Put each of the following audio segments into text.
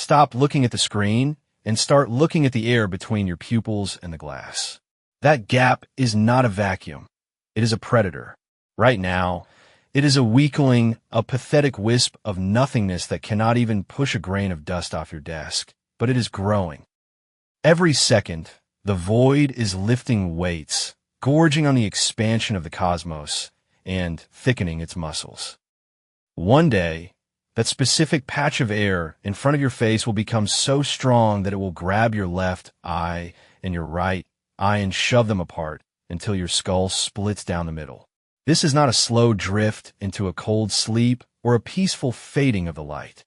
stop looking at the screen and start looking at the air between your pupils and the glass. That gap is not a vacuum. It is a predator. Right now, it is a weakling, a pathetic wisp of nothingness that cannot even push a grain of dust off your desk, but it is growing. Every second, the void is lifting weights, gorging on the expansion of the cosmos and thickening its muscles. One day, that specific patch of air in front of your face will become so strong that it will grab your left eye and your right eye and shove them apart until your skull splits down the middle. This is not a slow drift into a cold sleep or a peaceful fading of the light.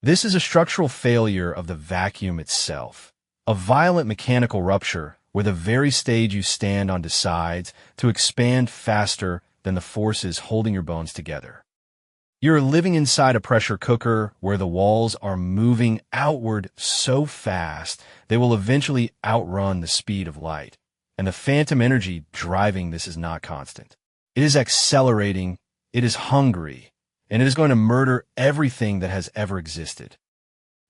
This is a structural failure of the vacuum itself, a violent mechanical rupture where the very stage you stand on decides to expand faster than the forces holding your bones together. You're living inside a pressure cooker where the walls are moving outward so fast they will eventually outrun the speed of light, and the phantom energy driving this is not constant. It is accelerating, it is hungry, and it is going to murder everything that has ever existed.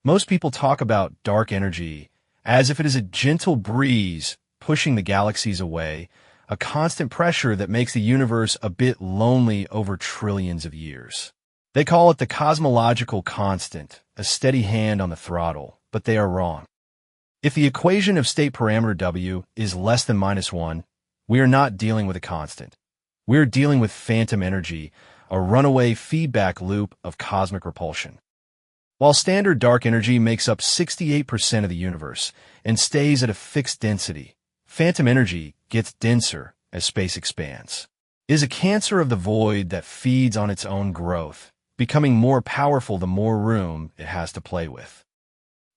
Most people talk about dark energy as if it is a gentle breeze pushing the galaxies away, a constant pressure that makes the universe a bit lonely over trillions of years. They call it the cosmological constant, a steady hand on the throttle, but they are wrong. If the equation of state parameter W is less than -1, we are not dealing with a constant. We are dealing with phantom energy, a runaway feedback loop of cosmic repulsion. While standard dark energy makes up 68% of the universe and stays at a fixed density, phantom energy gets denser as space expands. It is a cancer of the void that feeds on its own growth, becoming more powerful the more room it has to play with.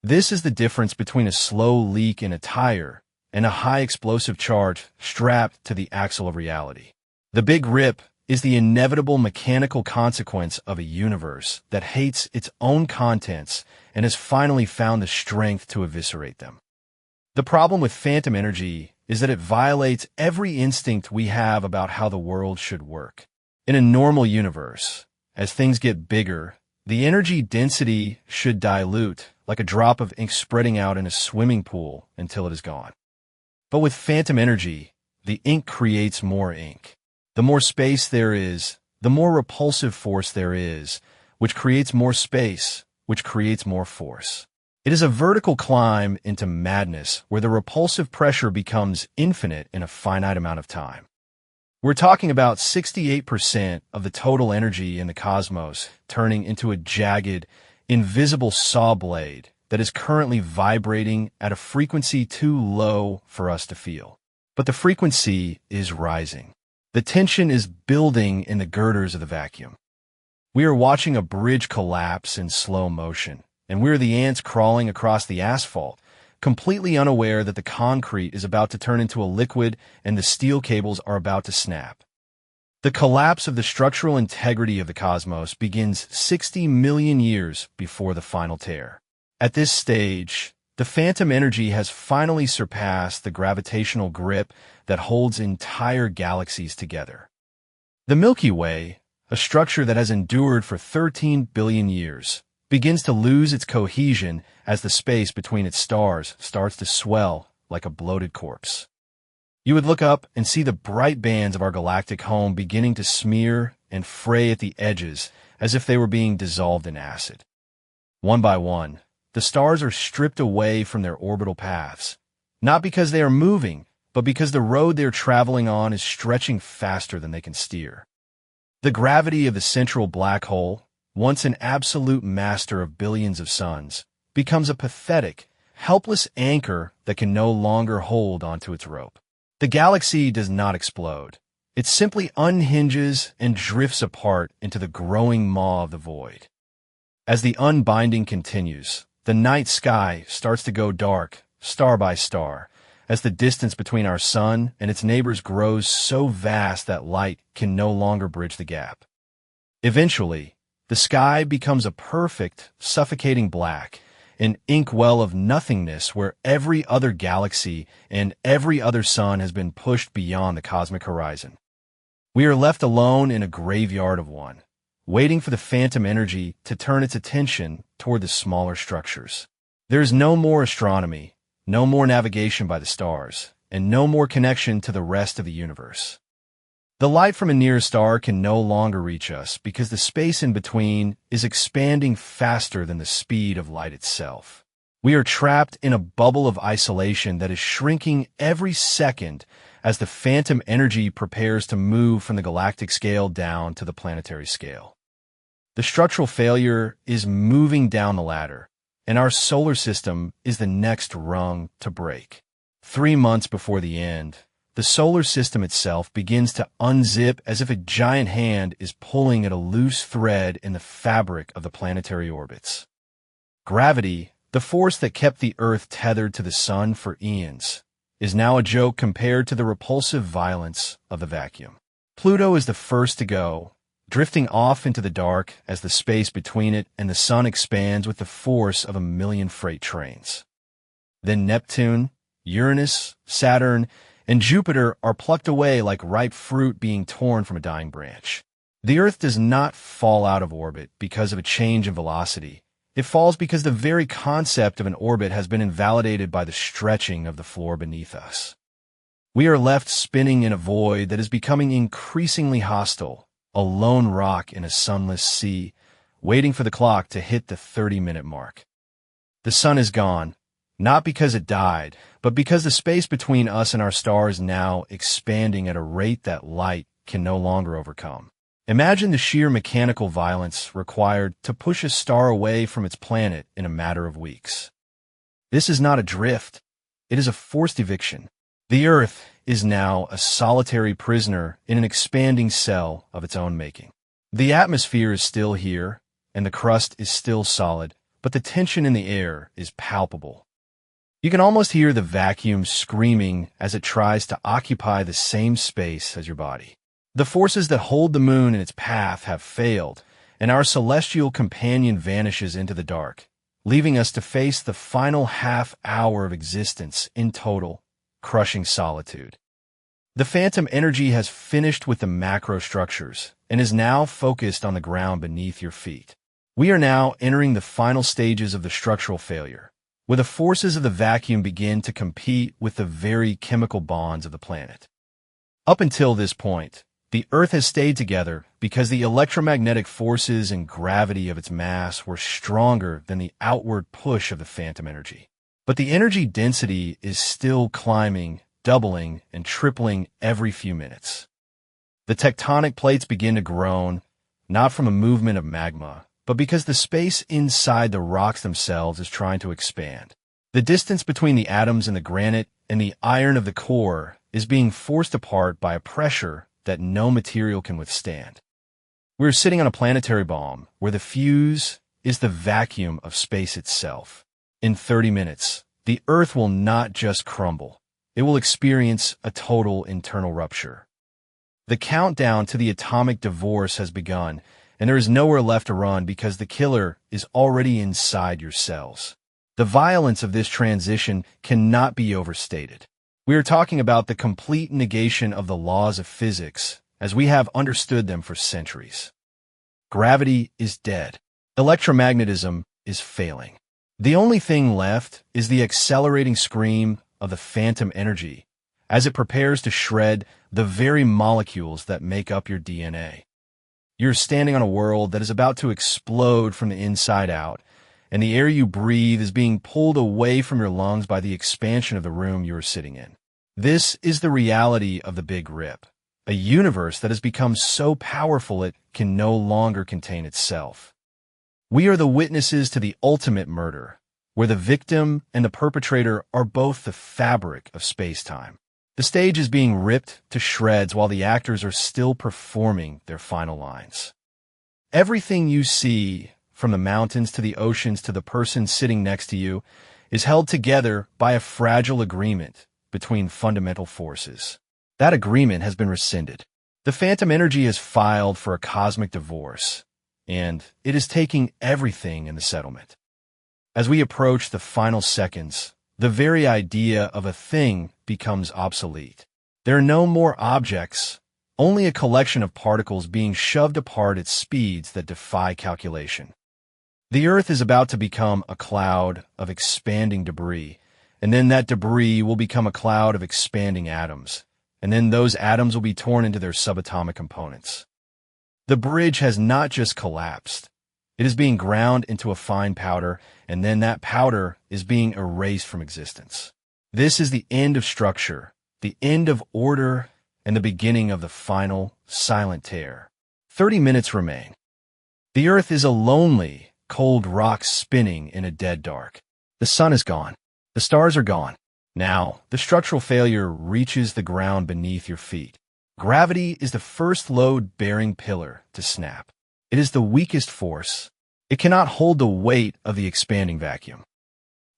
This is the difference between a slow leak in a tire and a high explosive charge strapped to the axle of reality. The Big Rip is the inevitable mechanical consequence of a universe that hates its own contents and has finally found the strength to eviscerate them. The problem with phantom energy is that it violates every instinct we have about how the world should work. In a normal universe, as things get bigger, the energy density should dilute like a drop of ink spreading out in a swimming pool until it is gone. But with phantom energy, the ink creates more ink. The more space there is, the more repulsive force there is, which creates more space, which creates more force. It is a vertical climb into madness where the repulsive pressure becomes infinite in a finite amount of time. We're talking about 68% of the total energy in the cosmos turning into a jagged, invisible saw blade that is currently vibrating at a frequency too low for us to feel. But the frequency is rising. The tension is building in the girders of the vacuum. We are watching a bridge collapse in slow motion, and we're the ants crawling across the asphalt, completely unaware that the concrete is about to turn into a liquid and the steel cables are about to snap. The collapse of the structural integrity of the cosmos begins 60 million years before the final tear. At this stage, the phantom energy has finally surpassed the gravitational grip that holds entire galaxies together. The Milky Way, a structure that has endured for 13 billion years, begins to lose its cohesion as the space between its stars starts to swell like a bloated corpse. You would look up and see the bright bands of our galactic home beginning to smear and fray at the edges as if they were being dissolved in acid. One by one, the stars are stripped away from their orbital paths, not because they are moving, but because the road they're traveling on is stretching faster than they can steer. The gravity of the central black hole, once an absolute master of billions of suns, becomes a pathetic, helpless anchor that can no longer hold onto its rope. The galaxy does not explode. It simply unhinges and drifts apart into the growing maw of the void. As the unbinding continues, the night sky starts to go dark, star by star, as the distance between our sun and its neighbors grows so vast that light can no longer bridge the gap. Eventually, the sky becomes a perfect, suffocating black, an inkwell of nothingness where every other galaxy and every other sun has been pushed beyond the cosmic horizon. We are left alone in a graveyard of one, waiting for the phantom energy to turn its attention toward the smaller structures. There is no more astronomy, no more navigation by the stars, and no more connection to the rest of the universe. The light from a near star can no longer reach us because the space in between is expanding faster than the speed of light itself. We are trapped in a bubble of isolation that is shrinking every second as the phantom energy prepares to move from the galactic scale down to the planetary scale. The structural failure is moving down the ladder, and our solar system is the next rung to break. 3 months before the end, the solar system itself begins to unzip as if a giant hand is pulling at a loose thread in the fabric of the planetary orbits. Gravity, the force that kept the Earth tethered to the sun for eons, is now a joke compared to the repulsive violence of the vacuum. Pluto is the first to go, drifting off into the dark as the space between it and the sun expands with the force of 1,000,000 freight trains. Then Neptune, Uranus, Saturn, and Jupiter are plucked away like ripe fruit being torn from a dying branch. The Earth does not fall out of orbit because of a change in velocity. It falls because the very concept of an orbit has been invalidated by the stretching of the floor beneath us. We are left spinning in a void that is becoming increasingly hostile, a lone rock in a sunless sea, waiting for the clock to hit the 30-minute mark. The sun is gone, not because it died, but because the space between us and our star is now expanding at a rate that light can no longer overcome. Imagine the sheer mechanical violence required to push a star away from its planet in a matter of weeks. This is not a drift. It is a forced eviction. The Earth is now a solitary prisoner in an expanding cell of its own making. The atmosphere is still here, and the crust is still solid, but the tension in the air is palpable. You can almost hear the vacuum screaming as it tries to occupy the same space as your body. The forces that hold the moon in its path have failed, and our celestial companion vanishes into the dark, leaving us to face the final half hour of existence in total, crushing solitude. The phantom energy has finished with the macro structures and is now focused on the ground beneath your feet. We are now entering the final stages of the structural failure, where the forces of the vacuum begin to compete with the very chemical bonds of the planet. Up until this point, the Earth has stayed together because the electromagnetic forces and gravity of its mass were stronger than the outward push of the phantom energy. But the energy density is still climbing, doubling, and tripling every few minutes. The tectonic plates begin to groan, not from a movement of magma, but because the space inside the rocks themselves is trying to expand. The distance between the atoms in the granite and the iron of the core is being forced apart by a pressure that no material can withstand. We're sitting on a planetary bomb where the fuse is the vacuum of space itself. In 30 minutes, the Earth will not just crumble. It will experience a total internal rupture. The countdown to the atomic divorce has begun, and there is nowhere left to run because the killer is already inside your cells. The violence of this transition cannot be overstated. We are talking about the complete negation of the laws of physics as we have understood them for centuries. Gravity is dead. Electromagnetism is failing. The only thing left is the accelerating scream of the phantom energy as it prepares to shred the very molecules that make up your DNA. You're standing on a world that is about to explode from the inside out, and the air you breathe is being pulled away from your lungs by the expansion of the room you are sitting in. This is the reality of the Big Rip, a universe that has become so powerful it can no longer contain itself. We are the witnesses to the ultimate murder, where the victim and the perpetrator are both the fabric of space-time. The stage is being ripped to shreds while the actors are still performing their final lines. Everything you see, from the mountains to the oceans to the person sitting next to you, is held together by a fragile agreement between fundamental forces. That agreement has been rescinded. The phantom energy has filed for a cosmic divorce, and it is taking everything in the settlement. As we approach the final seconds, the very idea of a thing becomes obsolete. There are no more objects, only a collection of particles being shoved apart at speeds that defy calculation. The Earth is about to become a cloud of expanding debris, and then that debris will become a cloud of expanding atoms, and then those atoms will be torn into their subatomic components. The bridge has not just collapsed. It is being ground into a fine powder, and then that powder is being erased from existence. This is the end of structure, the end of order, and the beginning of the final, silent tear. 30 minutes remain. The Earth is a lonely, cold rock spinning in a dead dark. The sun is gone. The stars are gone. Now, the structural failure reaches the ground beneath your feet. Gravity is the first load-bearing pillar to snap. It is the weakest force. It cannot hold the weight of the expanding vacuum.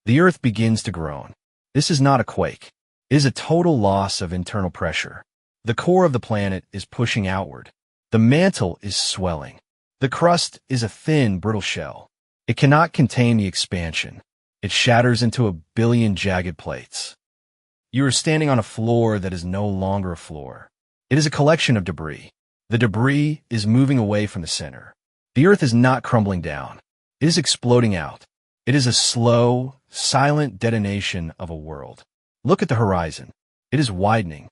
The Earth begins to groan. This is not a quake. It is a total loss of internal pressure. The core of the planet is pushing outward. The mantle is swelling. The crust is a thin, brittle shell. It cannot contain the expansion. It shatters into a billion jagged plates. You are standing on a floor that is no longer a floor. It is a collection of debris. The debris is moving away from the center. The Earth is not crumbling down. It is exploding out. It is a slow, silent detonation of a world. Look at the horizon. It is widening.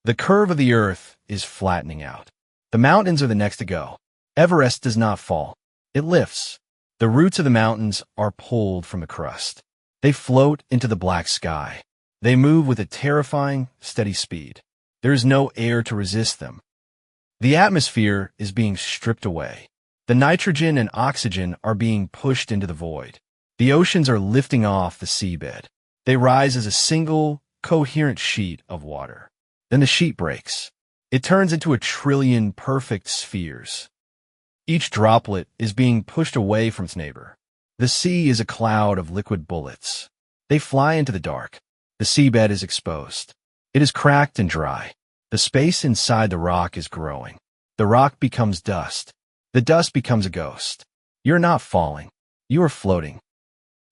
The curve of the Earth is flattening out. The mountains are the next to go. Everest does not fall. It lifts. The roots of the mountains are pulled from the crust. They float into the black sky. They move with a terrifying, steady speed. There is no air to resist them. The atmosphere is being stripped away. The nitrogen and oxygen are being pushed into the void. The oceans are lifting off the seabed. They rise as a single, coherent sheet of water. Then the sheet breaks. It turns into a trillion perfect spheres. Each droplet is being pushed away from its neighbor. The sea is a cloud of liquid bullets. They fly into the dark. The seabed is exposed. It is cracked and dry. The space inside the rock is growing. The rock becomes dust. The dust becomes a ghost. You're not falling. You are floating.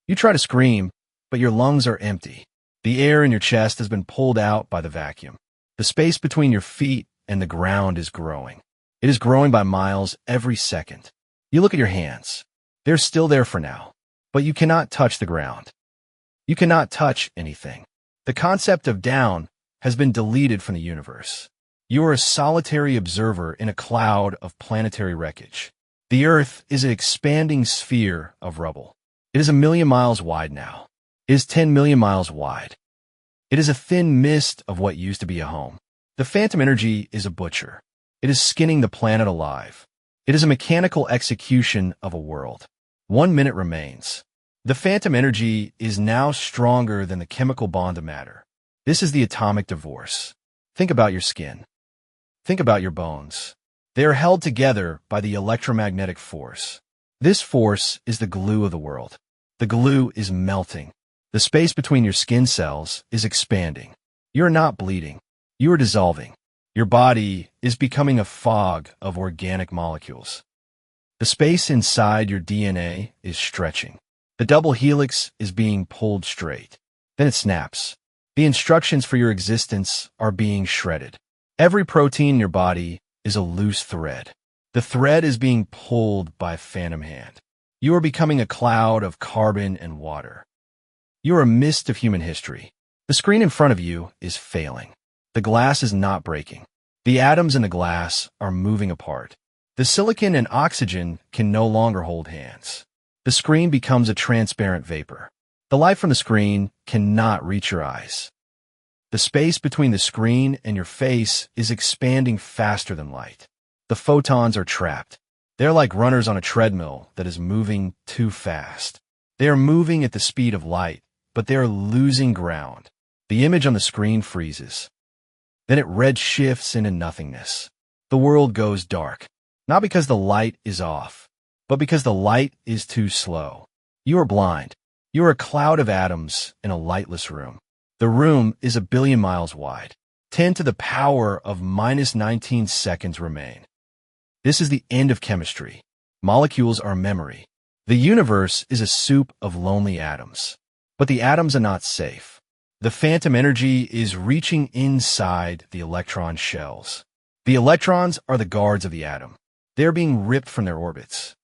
You try to scream, but your lungs are empty. The air in your chest has been pulled out by the vacuum. The space between your feet and the ground is growing. It is growing by miles every second. You look at your hands. They're still there for now, but you cannot touch the ground. You cannot touch anything. The concept of down has been deleted from the universe. You are a solitary observer in a cloud of planetary wreckage. The Earth is an expanding sphere of rubble. It is 1,000,000 miles wide now. It is 10 million miles wide. It is a thin mist of what used to be a home. The phantom energy is a butcher. It is skinning the planet alive. It is a mechanical execution of a world. 1 minute remains. The phantom energy is now stronger than the chemical bond of matter. This is the atomic divorce. Think about your skin. Think about your bones. They are held together by the electromagnetic force. This force is the glue of the world. The glue is melting. The space between your skin cells is expanding. You are not bleeding. You are dissolving. Your body is becoming a fog of organic molecules. The space inside your DNA is stretching. The double helix is being pulled straight. Then it snaps. The instructions for your existence are being shredded. Every protein in your body is a loose thread. The thread is being pulled by a phantom hand. You are becoming a cloud of carbon and water. You are a mist of human history. The screen in front of you is failing. The glass is not breaking. The atoms in the glass are moving apart. The silicon and oxygen can no longer hold hands. The screen becomes a transparent vapor. The light from the screen cannot reach your eyes. The space between the screen and your face is expanding faster than light. The photons are trapped. They're like runners on a treadmill that is moving too fast. They are moving at the speed of light, but they are losing ground. The image on the screen freezes. Then it red shifts into nothingness. The world goes dark, not because the light is off, but because the light is too slow. You are blind. You are a cloud of atoms in a lightless room. The room is 1 billion miles wide. 10 to the power of minus 19 seconds remain. This is the end of chemistry. Molecules are memory. The universe is a soup of lonely atoms. But the atoms are not safe. The phantom energy is reaching inside the electron shells. The electrons are the guards of the atom. They are being ripped from their orbits.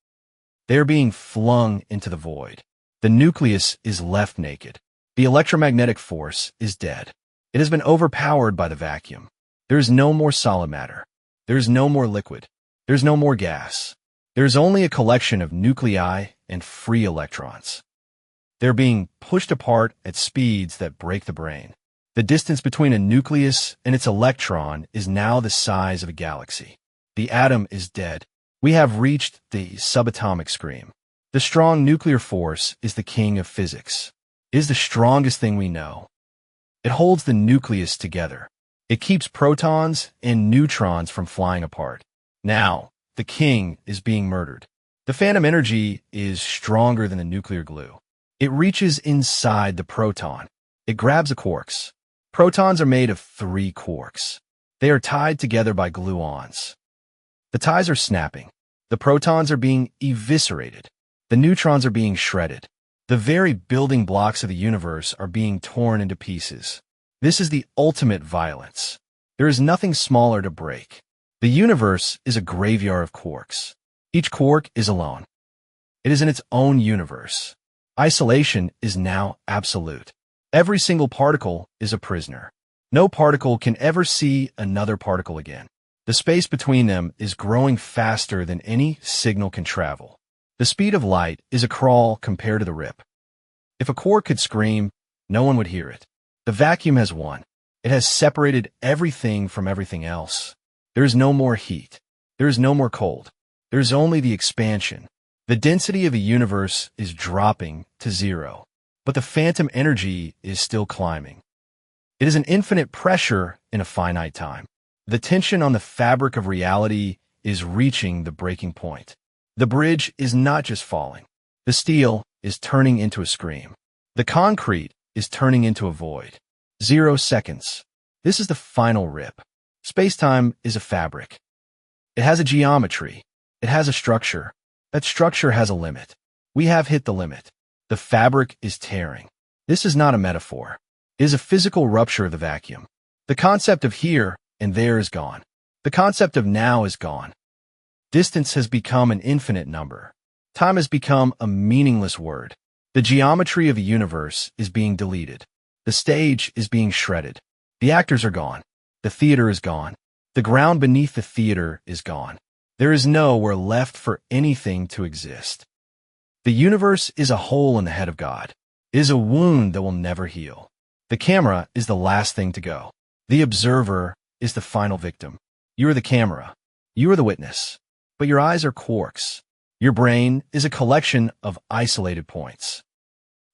They are being flung into the void. The nucleus is left naked. The electromagnetic force is dead. It has been overpowered by the vacuum. There is no more solid matter. There is no more liquid. There is no more gas. There is only a collection of nuclei and free electrons. They're being pushed apart at speeds that break the brain. The distance between a nucleus and its electron is now the size of a galaxy. The atom is dead. We have reached the subatomic scream. The strong nuclear force is the king of physics. It is the strongest thing we know. It holds the nucleus together. It keeps protons and neutrons from flying apart. Now, the king is being murdered. The phantom energy is stronger than the nuclear glue. It reaches inside the proton. It grabs the quarks. Protons are made of 3 quarks. They are tied together by gluons. The ties are snapping. The protons are being eviscerated. The neutrons are being shredded. The very building blocks of the universe are being torn into pieces. This is the ultimate violence. There is nothing smaller to break. The universe is a graveyard of quarks. Each quark is alone. It is in its own universe. Isolation is now absolute. Every single particle is a prisoner. No particle can ever see another particle again. The space between them is growing faster than any signal can travel. The speed of light is a crawl compared to the rip. If a quark could scream, no one would hear it. The vacuum has won. It has separated everything from everything else. There is no more heat. There is no more cold. There is only the expansion. The density of a universe is dropping to 0, but the phantom energy is still climbing. It is an infinite pressure in a finite time. The tension on the fabric of reality is reaching the breaking point. The bridge is not just falling. The steel is turning into a scream. The concrete is turning into a void. 0 seconds. This is the final rip. Spacetime is a fabric. It has a geometry. It has a structure. That structure has a limit. We have hit the limit. The fabric is tearing. This is not a metaphor. It is a physical rupture of the vacuum. The concept of here and there is gone. The concept of now is gone. Distance has become an infinite number. Time has become a meaningless word. The geometry of a universe is being deleted. The stage is being shredded. The actors are gone. The theater is gone. The ground beneath the theater is gone. There is nowhere left for anything to exist. The universe is a hole in the head of God. It is a wound that will never heal. The camera is the last thing to go. The observer is the final victim. You are the camera. You are the witness. But your eyes are quarks. Your brain is a collection of isolated points.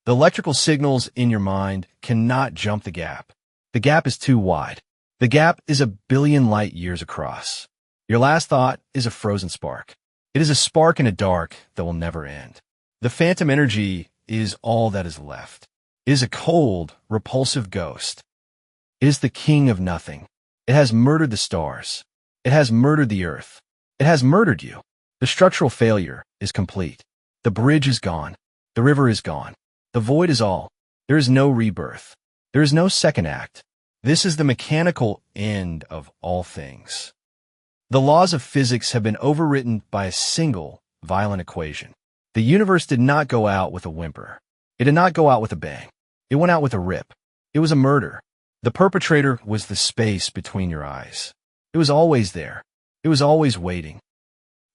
The electrical signals in your mind cannot jump the gap. The gap is too wide. The gap is 1 billion light years across. Your last thought is a frozen spark. It is a spark in a dark that will never end. The phantom energy is all that is left. It is a cold, repulsive ghost. It is the king of nothing. It has murdered the stars. It has murdered the earth. It has murdered you. The structural failure is complete. The bridge is gone. The river is gone. The void is all. There is no rebirth. There is no second act. This is the mechanical end of all things. The laws of physics have been overwritten by a single violent equation. The universe did not go out with a whimper. It did not go out with a bang. It went out with a rip. It was a murder. The perpetrator was the space between your eyes. It was always there. It was always waiting.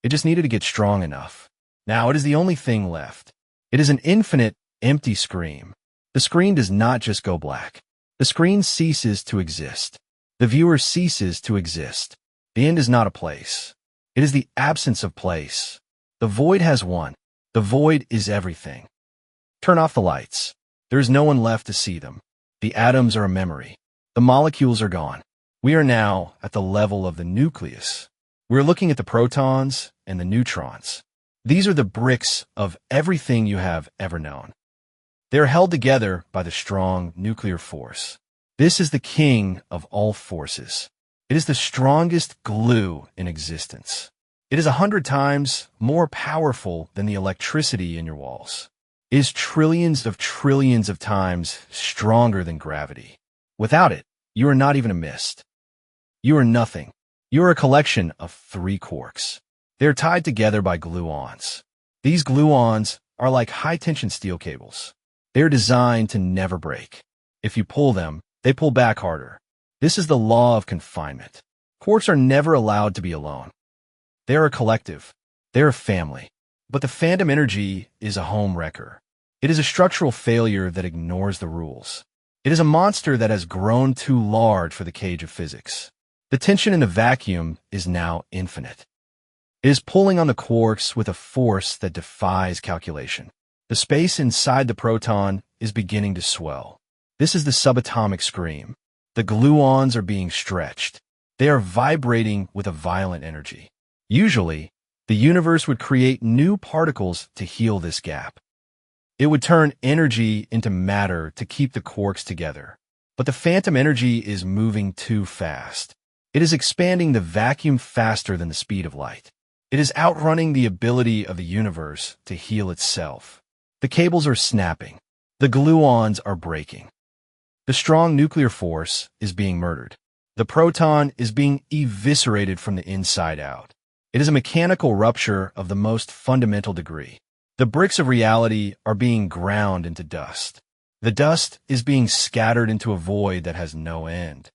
It just needed to get strong enough. Now it is the only thing left. It is an infinite, empty scream. The screen does not just go black. The screen ceases to exist. The viewer ceases to exist. The end is not a place. It is the absence of place. The void has won. The void is everything. Turn off the lights. There is no one left to see them. The atoms are a memory. The molecules are gone. We are now at the level of the nucleus. We're looking at the protons and the neutrons. These are the bricks of everything you have ever known. They are held together by the strong nuclear force. This is the king of all forces. It is the strongest glue in existence. It is 100 times more powerful than the electricity in your walls. It is trillions of times stronger than gravity. Without it, you are not even a mist. You are nothing. You are a collection of 3 quarks. They are tied together by gluons. These gluons are like high-tension steel cables. They are designed to never break. If you pull them, they pull back harder. This is the law of confinement. Quarks are never allowed to be alone. They are a collective. They are a family. But the phantom energy is a home wrecker. It is a structural failure that ignores the rules. It is a monster that has grown too large for the cage of physics. The tension in the vacuum is now infinite. It is pulling on the quarks with a force that defies calculation. The space inside the proton is beginning to swell. This is the subatomic scream. The gluons are being stretched. They are vibrating with a violent energy. Usually, the universe would create new particles to heal this gap. It would turn energy into matter to keep the quarks together. But the phantom energy is moving too fast. It is expanding the vacuum faster than the speed of light. It is outrunning the ability of the universe to heal itself. The cables are snapping. The gluons are breaking. The strong nuclear force is being murdered. The proton is being eviscerated from the inside out. It is a mechanical rupture of the most fundamental degree. The bricks of reality are being ground into dust. The dust is being scattered into a void that has no end.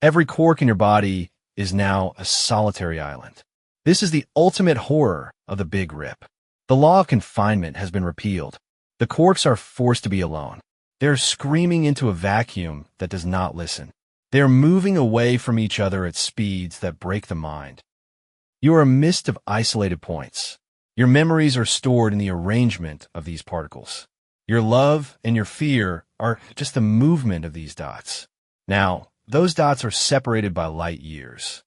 Every quark in your body is now a solitary island. This is the ultimate horror of the Big Rip. The law of confinement has been repealed. The quarks are forced to be alone. They are screaming into a vacuum that does not listen. They are moving away from each other at speeds that break the mind. You are a mist of isolated points. Your memories are stored in the arrangement of these particles. Your love and your fear are just the movement of these dots. Now, those dots are separated by light years.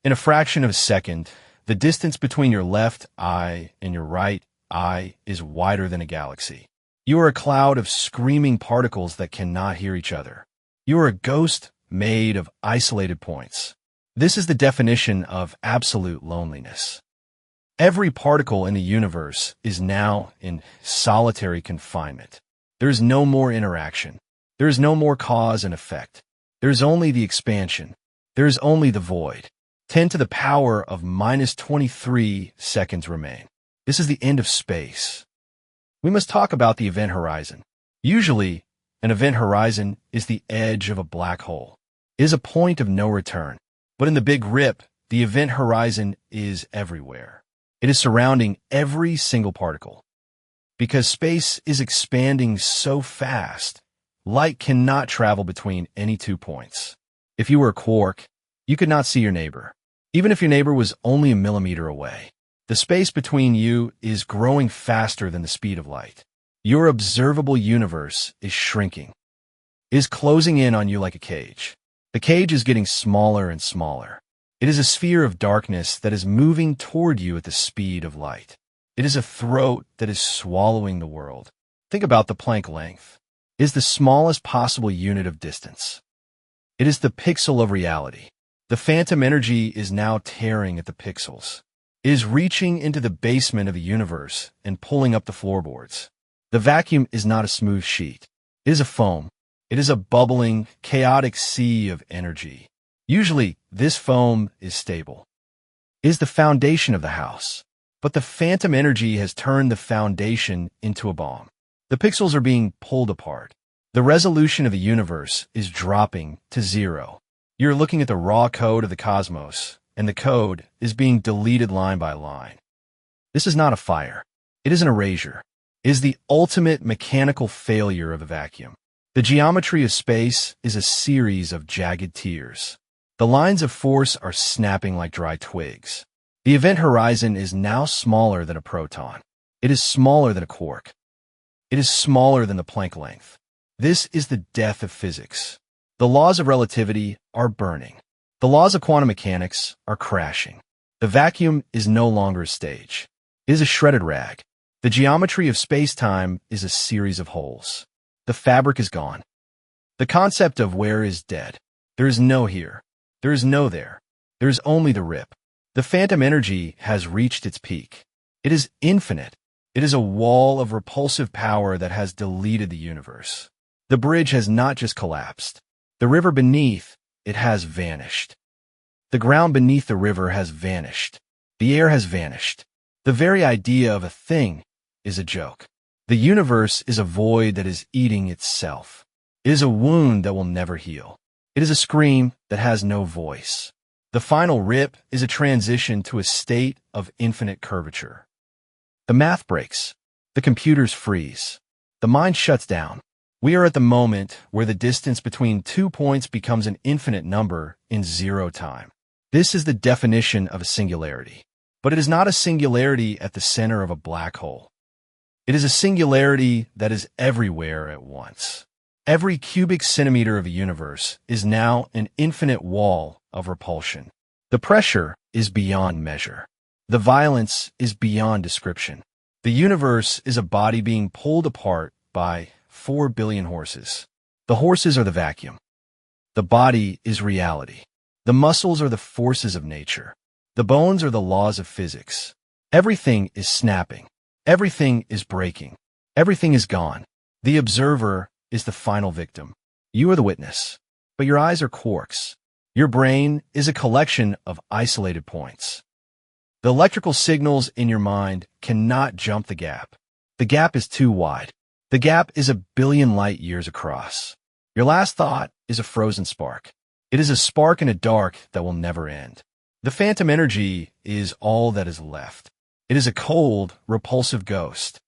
In a fraction of a second, the distance between your left eye and your right eye is wider than a galaxy. You are a cloud of screaming particles that cannot hear each other. You are a ghost made of isolated points. This is the definition of absolute loneliness. Every particle in the universe is now in solitary confinement. There is no more interaction. There is no more cause and effect. There is only the expansion. There is only the void. 10 to the power of minus 23 seconds remain. This is the end of space. We must talk about the event horizon. Usually, an event horizon is the edge of a black hole. It is a point of no return. But in the Big Rip, the event horizon is everywhere. It is surrounding every single particle. Because space is expanding so fast, light cannot travel between any 2 points. If you were a quark, you could not see your neighbor. Even if your neighbor was only a millimeter away, the space between you is growing faster than the speed of light. Your observable universe is shrinking. It is closing in on you like a cage. The cage is getting smaller and smaller. It is a sphere of darkness that is moving toward you at the speed of light. It is a throat that is swallowing the world. Think about the Planck length. It is the smallest possible unit of distance. It is the pixel of reality. The phantom energy is now tearing at the pixels. It is reaching into the basement of the universe and pulling up the floorboards. The vacuum is not a smooth sheet. It is a foam. It is a bubbling, chaotic sea of energy. Usually, this foam is stable. It is the foundation of the house. But the phantom energy has turned the foundation into a bomb. The pixels are being pulled apart. The resolution of the universe is dropping to 0. You're looking at the raw code of the cosmos, and the code is being deleted line by line. This is not a fire. It is an erasure. It is the ultimate mechanical failure of the vacuum. The geometry of space is a series of jagged tears. The lines of force are snapping like dry twigs. The event horizon is now smaller than a proton. It is smaller than a quark. It is smaller than the Planck length. This is the death of physics. The laws of relativity are burning. The laws of quantum mechanics are crashing. The vacuum is no longer a stage. It is a shredded rag. The geometry of space-time is a series of holes. The fabric is gone. The concept of where is dead. There is no here. There is no there. There is only the rip. The phantom energy has reached its peak. It is infinite. It is a wall of repulsive power that has deleted the universe. The bridge has not just collapsed. The river beneath it has vanished. The ground beneath the river has vanished. The air has vanished. The very idea of a thing is a joke. The universe is a void that is eating itself. It is a wound that will never heal. It is a scream that has no voice. The final rip is a transition to a state of infinite curvature. The math breaks. The computers freeze. The mind shuts down. We are at the moment where the distance between 2 points becomes an infinite number in zero time. This is the definition of a singularity. But it is not a singularity at the center of a black hole. It is a singularity that is everywhere at once. Every cubic centimeter of a universe is now an infinite wall of repulsion. The pressure is beyond measure. The violence is beyond description. The universe is a body being pulled apart by 4 billion horses. The horses are the vacuum. The body is reality. The muscles are the forces of nature. The bones are the laws of physics. Everything is snapping. Everything is breaking. Everything is gone. The observer is the final victim. You are the witness, but your eyes are quarks. Your brain is a collection of isolated points. The electrical signals in your mind cannot jump the gap. The gap is too wide. The gap is 1 billion light years across. Your last thought is a frozen spark. It is a spark in a dark that will never end. The phantom energy is all that is left. It is a cold, repulsive ghost.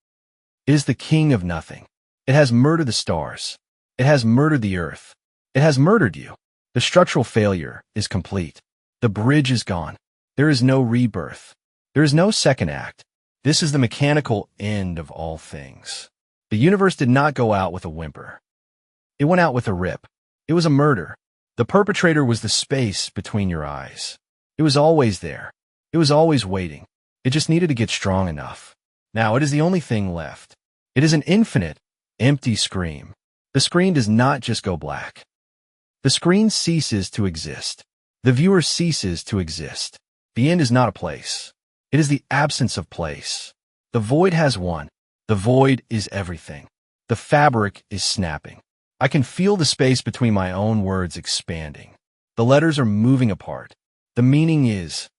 It is the king of nothing. It has murdered the stars. It has murdered the earth. It has murdered you. The structural failure is complete. The bridge is gone. There is no rebirth. There is no second act. This is the mechanical end of all things. The universe did not go out with a whimper. It went out with a rip. It was a murder. The perpetrator was the space between your eyes. It was always there. It was always waiting. It just needed to get strong enough. Now it is the only thing left. It is an infinite, empty scream. The screen does not just go black. The screen ceases to exist. The viewer ceases to exist. The end is not a place. It is the absence of place. The void has won. The void is everything. The fabric is snapping. I can feel the space between my own words expanding. The letters are moving apart. The meaning is